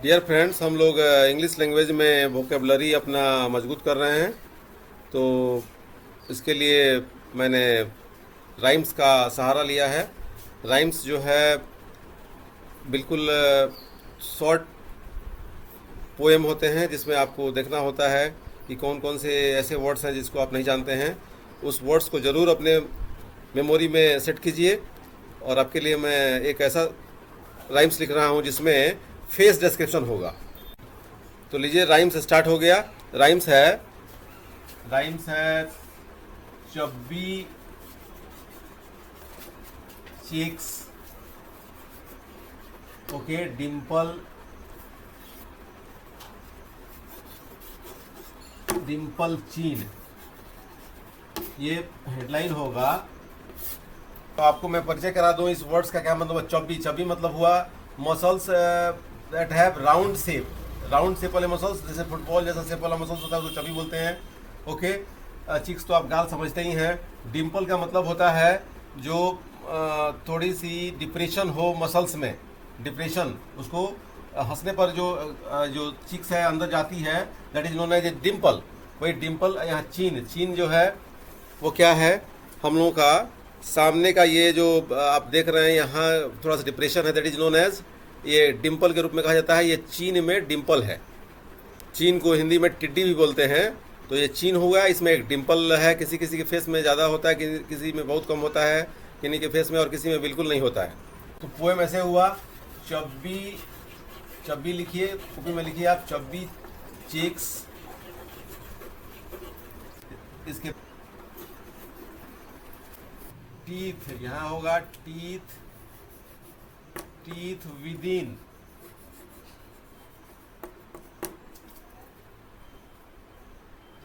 Dear friends, हम लोग English language में वोकेबलरी अपना मजबूत कर रहे हैं। तो इसके लिए मैंने राइम्स का सहारा लिया है। राइम्स जो है बिल्कुल शॉर्ट पोएम होते हैं, जिसमें आपको देखना होता है कि कौन कौन से ऐसे वर्ड्स हैं जिसको आप नहीं जानते हैं। उस वर्ड्स को ज़रूर अपने मेमोरी में सेट कीजिए। और आपके लिए मैं एक ऐसा राइम्स लिख रहा हूँ जिसमें फेस डिस्क्रिप्शन होगा। तो लीजिए, राइम्स स्टार्ट हो गया। राइम्स है चब्बी चीक्स, ओके, डिम्पल, डिम्पल चीन, ये हेडलाइन होगा। तो आपको मैं परिचय करा दूं इस वर्ड्स का क्या मतलब है। चब्बी, चब्बी मतलब हुआ muscles that have round shape. Round shape वाले मसल्स, जैसे फुटबॉल जैसा शेप वाला मसल्स होता है उसको चब्बी बोलते हैं। ओके। चिक्स तो आप गाल समझते ही हैं। डिम्पल का मतलब होता है जो थोड़ी सी डिप्रेशन हो मसल्स में, डिप्रेशन, उसको हंसने पर जो चिक्स है अंदर जाती है, that is known as a dimple. वही डिम्पल। यहाँ चीन, चीन जो है वो क्या है, हम लोगों का सामने का ये जो आप देख रहे हैं यहाँ थोड़ा सा डिप्रेशन है, दैट इज नोन एज, ये डिम्पल के रूप में कहा जाता है। ये चीन में डिम्पल है। चीन को हिंदी में टिड्डी भी बोलते हैं। तो ये चीन हुआ, इसमें एक डिम्पल है। किसी किसी के फेस में ज़्यादा होता है, किसी में बहुत कम होता है, किन्हीं के फेस में और किसी में बिल्कुल नहीं होता है। तो पोएम ऐसे हुआ। चब्बी, चब्बी लिखिए, कॉपी में लिखिए आप, चब्बी चीक्स। इसके टीथ, यहाँ होगा टीथ, टीथ विदिन,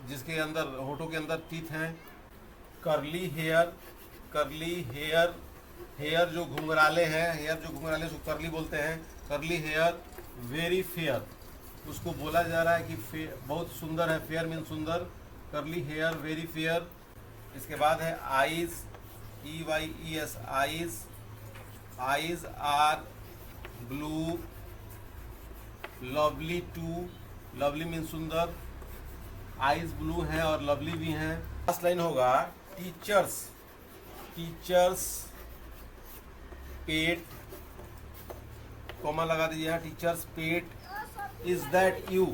जिसके अंदर, होठों के अंदर टीथ हैं। Curly hair, curly hair, hair जो घुंघराले हैं, हेयर जो घुंघराले उसको करली बोलते हैं। करली हेयर, वेरी फेयर, उसको बोला जा रहा है कि बहुत सुंदर है। फेयर मीन सुंदर। करली हेयर, वेरी फेयर। इसके बाद है eyes, EYES, eyes, eyes are blue, lovely too, lovely मीन सुंदर, आईज ब्लू हैं और लवली भी हैं। लास्ट लाइन होगा टीचर्स, टीचर्स पेट, कॉमा लगा दीजिए यहाँ, teacher's pet is that you.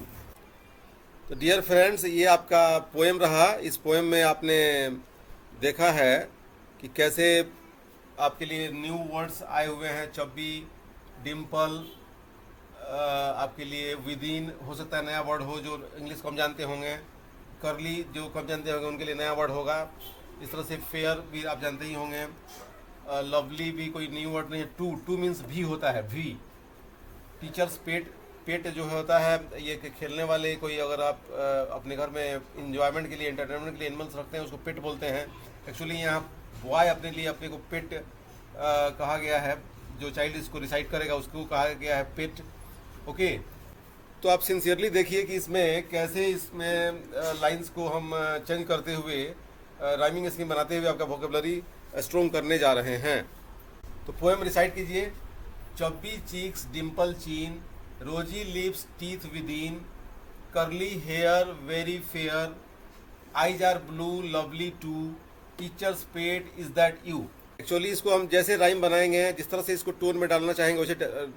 तो डियर फ्रेंड्स, ये आपका पोएम रहा। इस पोएम में आपने देखा है कि कैसे आपके लिए न्यू वर्ड्स आए हुए हैं। चब्बी, डिम्पल, आपके लिए विदिन, हो सकता है नया वर्ड हो जो इंग्लिश कम जानते होंगे। करली जो कम जानते होंगे उनके लिए नया वर्ड होगा। इस तरह से फेयर भी आप जानते ही होंगे। लवली भी कोई न्यू वर्ड नहीं है। टू, टू मीन्स भी होता है, भी। टीचर्स पेट, पेट जो होता है ये खेलने वाले, कोई अगर आप अपने घर में इंजॉयमेंट के लिए, एंटरटेनमेंट के लिए एनिमल्स रखते हैं उसको पेट बोलते हैं। एक्चुअली यहाँ बॉय अपने लिए, अपने को पेट कहा गया है। जो चाइल्ड इसको रिसाइट करेगा उसको कहा गया है पेट। ओके। तो आप सिंसियरली देखिए कि इसमें कैसे, इसमें लाइंस को हम चेंज करते हुए, राइमिंग स्कीम बनाते हुए आपका वोकेबलरी स्ट्रॉन्ग करने जा रहे हैं। तो पोएम रिसाइट कीजिए। चब्बी cheeks, dimple chin, rosy lips, teeth within, curly hair, very fair, eyes are blue, lovely too, teacher's pet is that you. Actually इसको हम जैसे राइम बनाएंगे, जिस तरह से इसको टोन में डालना चाहेंगे वैसे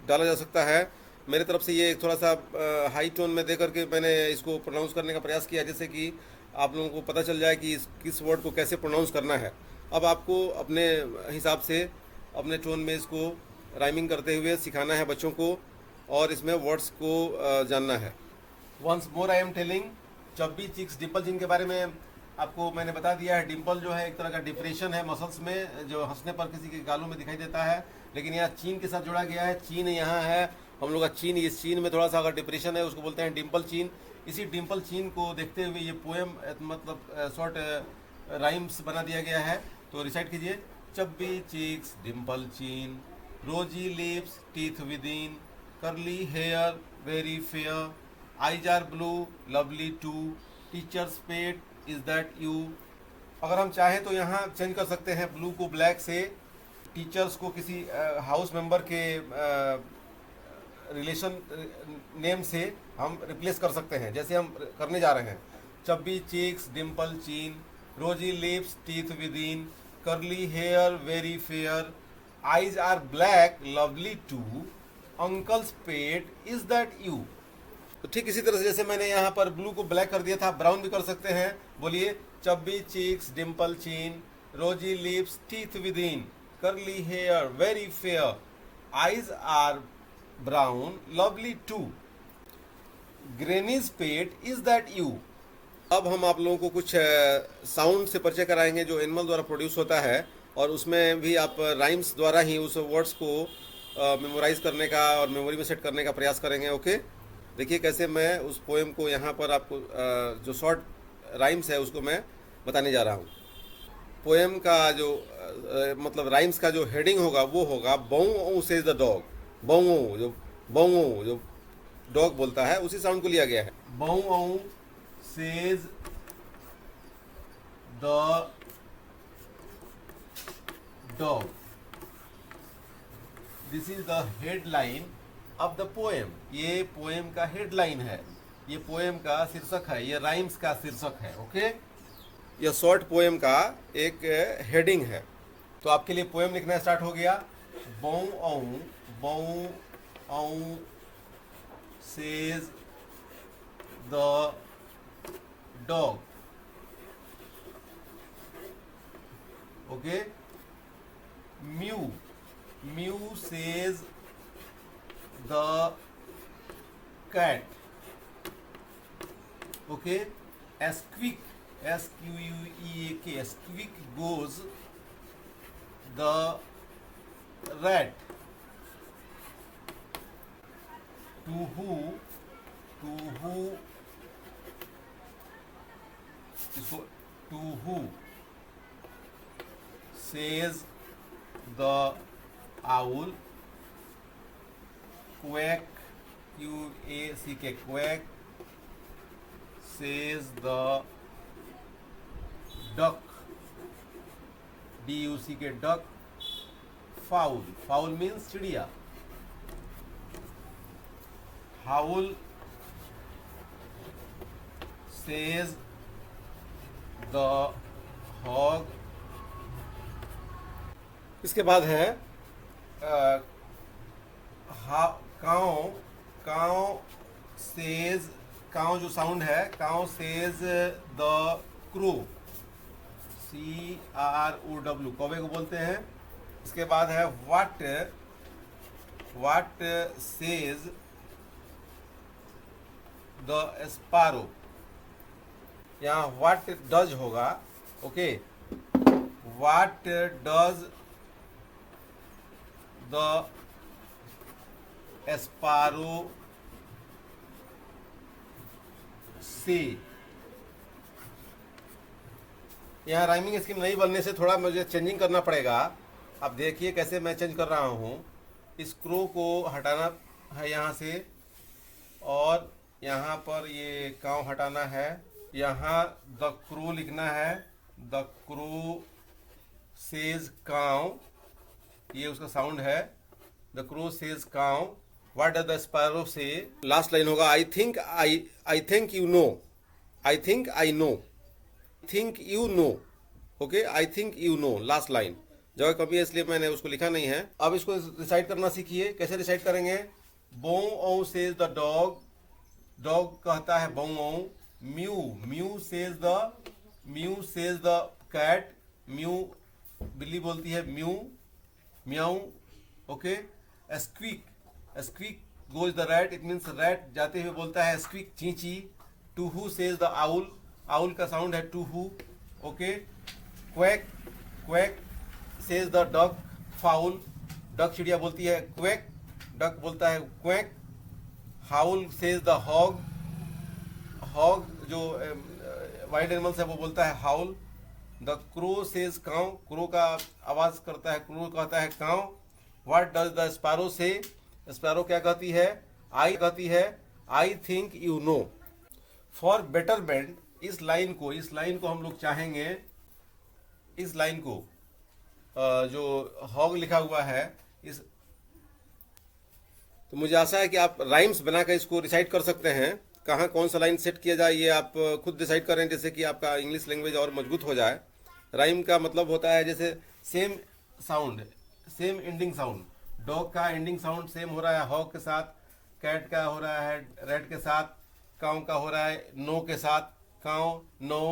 डाला जा सकता है। मेरे तरफ से ये थोड़ा सा हाई टोन में दे करके मैंने इसको प्रोनाउंस करने का प्रयास किया, जैसे कि आप लोगों को पता चल जाए कि किस वर्ड को कैसे प्रोनाउंस करना है। अब आपको अपने हिसाब से, अपने टोन में इसको राइमिंग करते हुए सिखाना है बच्चों को, और इसमें वर्ड्स को जानना है। Once more I am telling, chubby cheeks, dimple जिन के बारे में आपको मैंने बता दिया है। डिम्पल जो है एक तरह का डिप्रेशन है मसल्स में, जो हंसने पर किसी के गालों में दिखाई देता है। लेकिन यहाँ चीन के साथ जोड़ा गया है। चीन यहाँ है हम लोग का चीन। इस चीन में थोड़ा सा अगर डिप्रेशन है उसको बोलते हैं डिम्पल चीन। इसी डिम्पल चीन को देखते हुए ये पोएम मतलब शॉर्ट राइम्स बना दिया गया है। तो रिसाइट कीजिए। चब्बी cheeks, dimple chin, rosy lips, teeth within, curly hair, very fair, eyes are blue, lovely too, teacher's pet is that you. अगर हम चाहें तो यहाँ चेंज कर सकते हैं ब्लू को ब्लैक से। टीचर्स को किसी हाउस मेंबर के रिलेशन नेम से हम रिप्लेस कर सकते हैं, जैसे हम करने जा रहे हैं। चब्बी cheeks, dimple chin, rosy lips, teeth with in, curly hair, very fair, eyes are black, lovely too, uncle's pet, is that you. तो ठीक इसी तरह से जैसे मैंने यहाँ पर ब्लू को ब्लैक कर दिया था, ब्राउन भी कर सकते हैं। बोलिए, चब्बी cheeks, dimple chin, rosy lips, teeth with in, curly hair, very fair, eyes are brown, lovely too, granny's pet, is that you. अब हम आप लोगों को कुछ साउंड से परिचय कराएंगे जो एनिमल द्वारा प्रोड्यूस होता है, और उसमें भी आप राइम्स द्वारा ही उस वर्ड्स को मेमोराइज करने का और मेमोरी में सेट करने का प्रयास करेंगे। ओके, देखिए कैसे मैं उस पोएम को यहाँ पर आपको जो शॉर्ट राइम्स है उसको मैं बताने जा रहा हूँ। पोएम का जो मतलब राइम्स का जो हेडिंग होगा वो होगा बौ सेज द डॉग। बौ जो डॉग बोलता है उसी साउंड को लिया गया है। बौ says the dog. This is the headline of the poem. ये पोएम का हेडलाइन है, ये पोएम का शीर्षक है, ये राइम्स का शीर्षक है। ओके, यह शॉर्ट पोएम का एक हेडिंग है। तो आपके लिए पोएम लिखना स्टार्ट हो गया। बौ says the dog. Okay, mu says the cat. Okay, squeak, squeak, squeak goes the rat. To who says the owl. Quack, quack, quack, says the duck. duck, duck. Fowl means चिड़िया। howl says the hog। इसके बाद है cow says, cow जो sound है, cow says the crow. CROW, कौवे को बोलते हैं। इसके बाद है व्हाट सेज द स्पैरो। यहाँ व्हाट डज होगा। Okay, what does the sparrow से। यहाँ राइमिंग स्कीम नहीं बनने से थोड़ा मुझे चेंजिंग करना पड़ेगा। अब देखिए कैसे मैं चेंज कर रहा हूँ। इस क्रो को हटाना है यहाँ से, और यहाँ पर ये काउ हटाना है। यहाँ द क्रो लिखना है। द क्रो सेज काउ, ये उसका साउंड है। The crow says cow. What does the sparrow say? Last line होगा I think you know. I think I know. Think you know. Okay, I think you know. Last line जगह कमी है इसलिए मैंने उसको लिखा नहीं है। अब इसको रिसाइट करना सीखिए। कैसे रिसाइट करेंगे? बौ सेज द डॉग। डॉग कहता है bow. Mew says the cat. Mew बिल्ली बोलती है म्यू, म्याऊ। Okay, squeak goes the rat, it means rat जाते हुए बोलता है स्क्वीक, चींची। Tu whoo says the owl, owl का साउंड है tu whoo. Okay, quack says the duck, fowl, duck चिड़िया बोलती है क्वैक, डक बोलता है quack. Howl says the hog, hog जो वाइल्ड एनिमल्स है वो बोलता है howl. The crow says cow, crow का आवाज करता है, क्रो कहता है cow. What does the sparrow से, स्पैरो क्या कहती है? आई कहती है I think you know. For betterment, इस लाइन को हम लोग चाहेंगे, इस लाइन को जो हॉग लिखा हुआ है, तो मुझे आशा है कि आप राइम्स बनाकर इसको रिसाइट कर सकते हैं। कहाँ कौन सा लाइन सेट किया जाए ये आप खुद डिसाइड करें, जैसे कि आपका इंग्लिश लैंग्वेज और मजबूत हो जाए। राइम का मतलब होता है जैसे same sound, same ending sound. Dog का एंडिंग साउंड सेम हो रहा है हॉग के साथ, कैट का हो रहा है रेड के साथ, काउ का हो रहा है नो के साथ, काउ नो।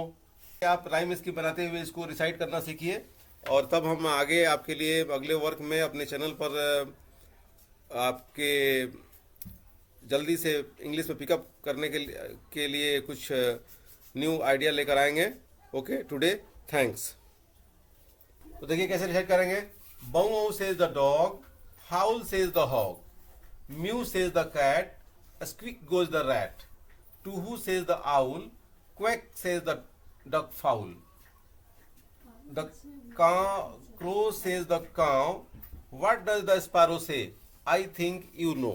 आप राइम इसकी बनाते हुए इसको रिसाइट करना सीखिए, और तब हम आगे आपके लिए अगले वर्क में अपने चैनल पर आपके जल्दी से इंग्लिश में पिकअप करने के लिए कुछ न्यू आइडिया लेकर आएंगे। Okay, today thanks. तो देखिए कैसे डिसाइड करेंगे। Bow says the dog, howl says the hog, mew says the cat, squeak goes the rat, tu whoo says the owl, quack says the duck fowl, the crow says the cow, what does the sparrow say? I think you know.